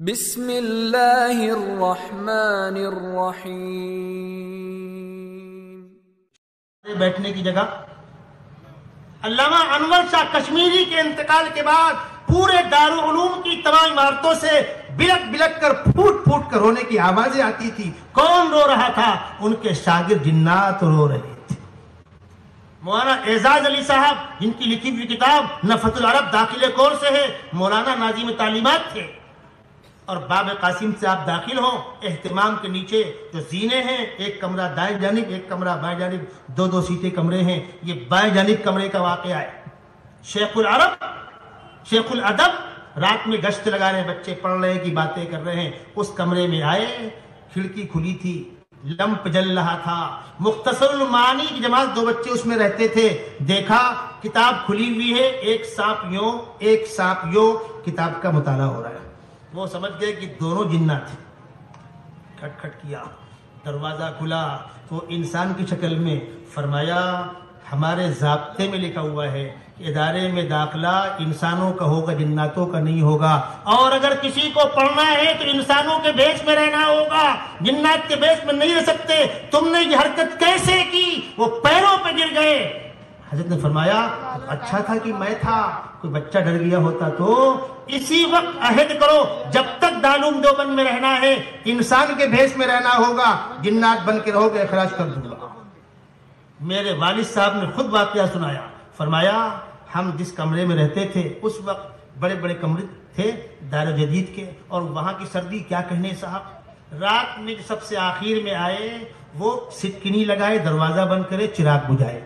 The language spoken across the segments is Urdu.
بسم اللہ الرحمن الرحیم۔ بیٹھنے کی جگہ علامہ انور شاہ کشمیری کے انتقال کے بعد پورے دارالعلوم کی تمام عمارتوں سے بلک بلک کر پھوٹ پھوٹ کر رونے کی آوازیں آتی تھی۔ کون رو رہا تھا؟ ان کے شاگرد جنات رو رہے تھے۔ مولانا اعزاز علی صاحب جن کی لکھی ہوئی کتاب نفحۃ العرب داخل کور سے ہے، مولانا ناظم تعلیمات تھے، اور باب قاسم سے آپ داخل ہوں، اہتمام کے نیچے جو زینے ہیں، ایک کمرہ دائیں جانب ایک کمرہ بائیں جانب، دو دو سیٹیں کمرے ہیں۔ یہ بائیں جانب کمرے کا واقعہ ہے۔ شیخ العرب شیخ الادب رات میں گشت لگا رہے ہیں، بچے پڑھ رہے ہیں کی باتیں کر رہے ہیں، اس کمرے میں آئے، کھڑکی کھلی تھی، لمپ جل رہا تھا، مختصر المعانی کی جماعت دو بچے اس میں رہتے تھے، دیکھا کتاب کھلی ہوئی ہے، ایک سانپ یوں کتاب کا مطالعہ ہو رہا ہے۔ وہ سمجھ گئے کہ دونوں جنات تھے۔ کھٹ کھٹ کیا، دروازہ کھلا تو انسان کی شکل میں، فرمایا ہمارے ضابطے میں لکھا ہوا ہے کہ ادارے میں داخلہ انسانوں کا ہوگا، جناتوں کا نہیں ہوگا، اور اگر کسی کو پڑھنا ہے تو انسانوں کے بیس میں رہنا ہوگا، جنات کے بیس میں نہیں رہ سکتے۔ تم نے یہ حرکت کیسے کی؟ وہ پیروں پہ گر گئے۔ حضرت نے فرمایا اچھا تھا کہ میں تھا، کوئی بچہ ڈر گیا ہوتا تو۔ اسی وقت عہد کرو، جب تک دارالعلوم دیوبند میں رہنا ہے انسان کے بھیس میں رہنا ہوگا، جنات بن کے رہو گے اخراج کر دوں گا۔ میرے والد صاحب نے خود واقعہ سنایا، فرمایا ہم جس کمرے میں رہتے تھے اس وقت بڑے بڑے کمرے تھے دار جدید کے، اور وہاں کی سردی کیا کہنے صاحب۔ رات میں سب سے آخر میں آئے، وہ سٹکنی لگائے، دروازہ بند کرے، چراغ بجھائے۔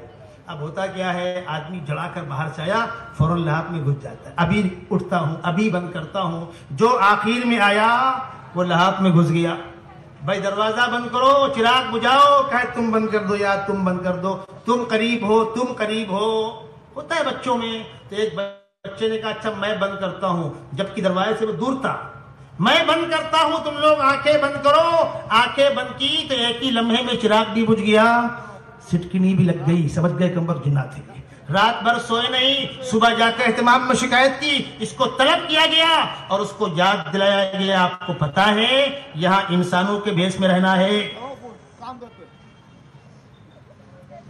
اب ہوتا کیا ہے، آدمی جڑا کر باہر سے آیا فوراً لحاف میں گھس جاتا ہے، ابھی اٹھتا ہوں ابھی بند کرتا ہوں۔ جو آخر میں آیا وہ لحاف میں گھس گیا۔ بھائی دروازہ بند کرو، چراغ بجھاؤ، کہے تم بند کر دو یا تم بند کر دو، تم قریب ہو۔ ہوتا ہے بچوں میں۔ تو ایک بچے نے کہا اچھا میں بند کرتا ہوں، جبکہ دروازے سے وہ دور تھا۔ میں بند کرتا ہوں، تم لوگ آنکھیں بند کرو۔ آنکھیں بند کی تو ایک ہی لمحے میں چراغ بھی بجھ گیا، سٹکنی بھی لگ گئی، سمجھ گئے کمبخت جنات تھے۔ رات بھر سوئے نہیں، صبح جا کر اہتمام میں شکایت کی، اس کو طلب کیا گیا اور اس کو یاد دلایا گیا آپ کو پتا ہے یہاں انسانوں کے بھیس میں رہنا ہے۔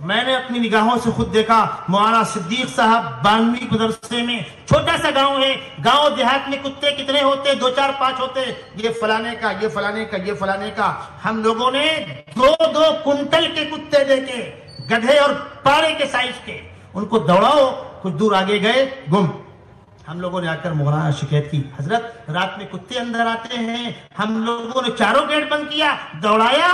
میں نے اپنی نگاہوں سے خود دیکھا، مولانا صدیق صاحب 92 مدرسے میں، چھوٹا سا گاؤں ہے، گاؤں دیہات میں کتے کتنے ہوتے؟ 2 4 5 ہوتے، یہ فلانے کا یہ فلانے کا یہ فلانے کا۔ ہم لوگوں نے 2 کنٹل کے کتے دیکھے، گدھے اور پاڑے کے سائز کے، ان کو دوڑاؤ، کچھ دور آگے گئے گم۔ ہم لوگوں نے آ کر مولانا شکایت کی، حضرت رات میں کتے اندر آتے ہیں، ہم لوگوں نے چاروں گیٹ بند کیا، دوڑایا،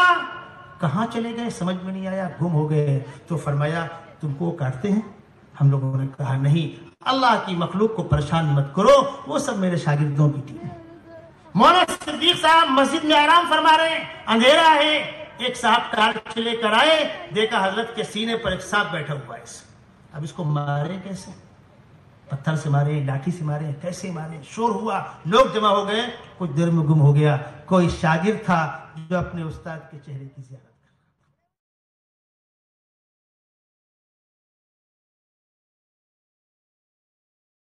کہاں چلے گئے سمجھ میں نہیں آیا، گم ہو گئے۔ تو فرمایا تم کو کاٹتے ہیں؟ ہم لوگوں نے کہا نہیں، اللہ کی مخلوق کو پریشان مت کرو، وہ سب میرے شاگردوں کی ٹیم۔ مولانا صدیق صاحب مسجد میں آرام فرما رہے ہیں، اندھیرا ہے، ایک صاحب ٹارچ لے کر آئے، دیکھا حضرت کے سینے پر ایک سانپ بیٹھا ہوا ہے۔ اب اس کو مارے کیسے؟ پتھر سے مارے، لاٹھی سے مارے، کیسے مارے؟ شور ہوا، لوگ جمع ہو گئے، کچھ دیر میں گم ہو گیا۔ کوئی شاگرد تھا جو اپنے استاد کے چہرے کی زیارت